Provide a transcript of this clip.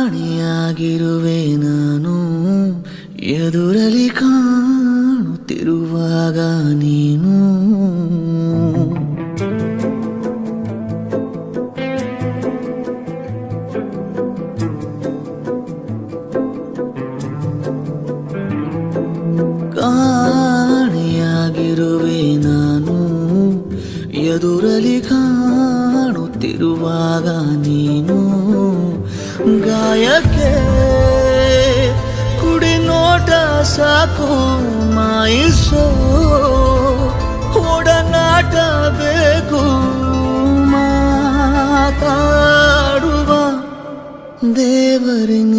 ಕಾಣಿಯಾಗಿರುವೆ ನಾನು ಎದುರಲಿ ಕಾಣುತ್ತಿರುವಾಗ ನೀನು ಕಾಣಿಯಾಗಿರುವೆ ನಾನು ಎದುರಲಿ ಕಾಣುತ್ತಿರುವಾಗ ನೀನು ಗಾಯಕ್ಕೆ ಕುಡಿ ನೋಟ ಸಾಕು ಮಾಯಿಸೋ ಒಡನಾಟ ಬೇಕು ಮಾತಾಡುವ ದೇವರಿಂದ